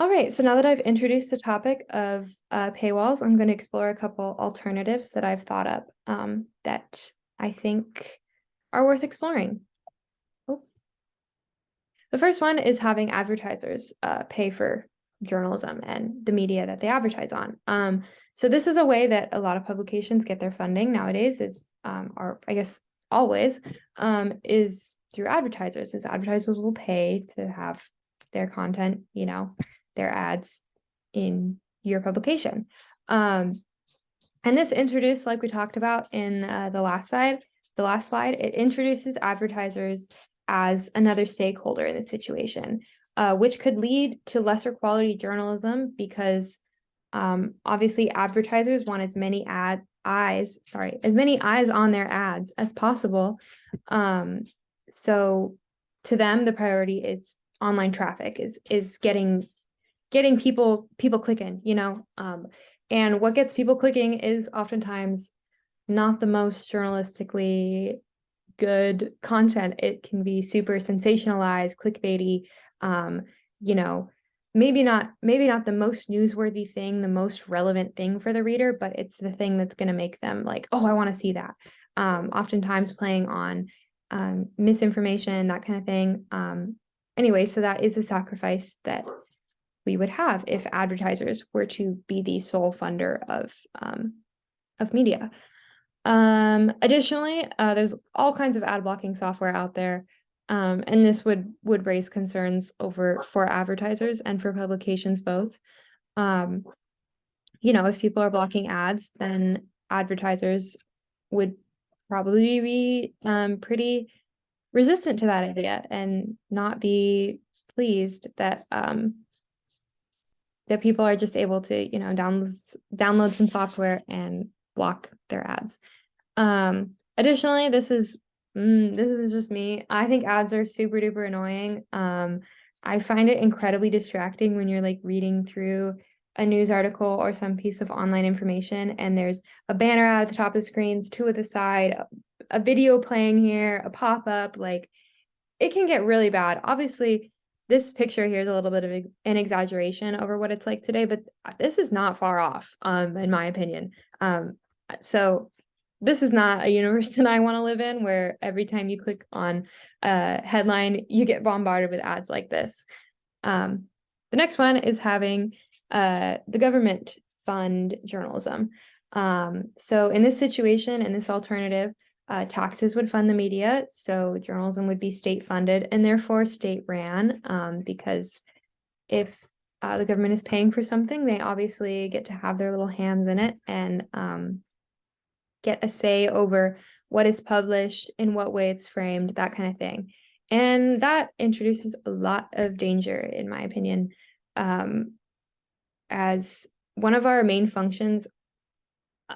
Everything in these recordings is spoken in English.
All right, so now that I've introduced the topic of paywalls, I'm going to explore a couple alternatives that I've thought up that I think are worth exploring. Oh. The first one is having advertisers pay for journalism and the media that they advertise on. So this is a way that a lot of publications get their funding nowadays or I guess always, is through advertisers. As advertisers will pay to have their content, their ads in your publication. And this introduced, like we talked about in the last slide, it introduces advertisers as another stakeholder in the situation, which could lead to lesser quality journalism because obviously advertisers want as many eyes on their ads as possible. So to them, the priority is online traffic, is getting people clicking, and what gets people clicking is oftentimes not the most journalistically good content. It can be super sensationalized, clickbaity, you know, maybe not the most newsworthy thing, the most relevant thing for the reader, but it's the thing that's going to make them like, oh, I want to see that. Oftentimes playing on misinformation, that kind of thing. Anyway, so that is a sacrifice that we would have if advertisers were to be the sole funder of media. Additionally, there's all kinds of ad blocking software out there, and this would raise concerns for advertisers and for publications both. If people are blocking ads, then advertisers would probably be pretty resistant to that idea and not be pleased that that people are just able to, download some software and block their ads. Additionally, this is just me. I think ads are super duper annoying. I find it incredibly distracting when you're like reading through a news article or some piece of online information and there's a banner ad at the top of the screens, two at the side, a video playing here, a pop-up. Like, it can get really bad. Obviously, this picture here is a little bit of an exaggeration over what it's like today, but this is not far off, in my opinion. So this is not a universe that I want to live in, where every time you click on a headline, you get bombarded with ads like this. The next one is having the government fund journalism. So in this situation, in this alternative, taxes would fund the media, so journalism would be state funded and therefore state ran, because if the government is paying for something, they obviously get to have their little hands in it and get a say over what is published, in what way it's framed, that kind of thing. And that introduces a lot of danger, in my opinion, as one of our main functions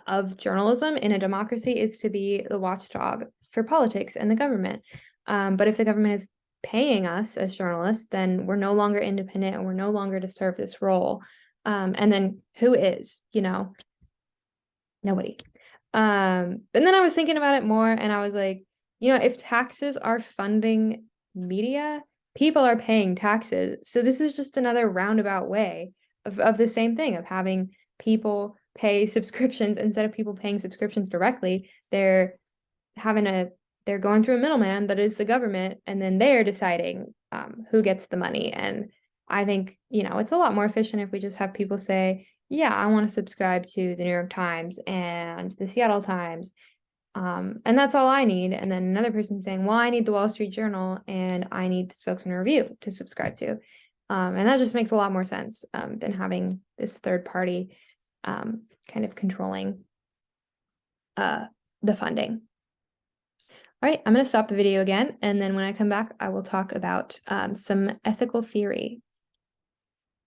of journalism in a democracy is to be the watchdog for politics and the government. But if the government is paying us as journalists, then we're no longer independent and we're no longer to serve this role. And then who is, nobody. And then I was thinking about it more and I was like, if taxes are funding media, people are paying taxes. So this is just another roundabout way of the same thing, of having people pay subscriptions instead of people paying subscriptions directly. They're going through a middleman that is the government, and then they're deciding who gets the money. And I think, it's a lot more efficient if we just have people say, yeah, I want to subscribe to the New York Times and the Seattle Times. And that's all I need. And then another person saying, well, I need the Wall Street Journal and I need the Spokesman Review to subscribe to. And that just makes a lot more sense than having this third party kind of controlling the funding. All right, I'm going to stop the video again. And then when I come back, I will talk about some ethical theory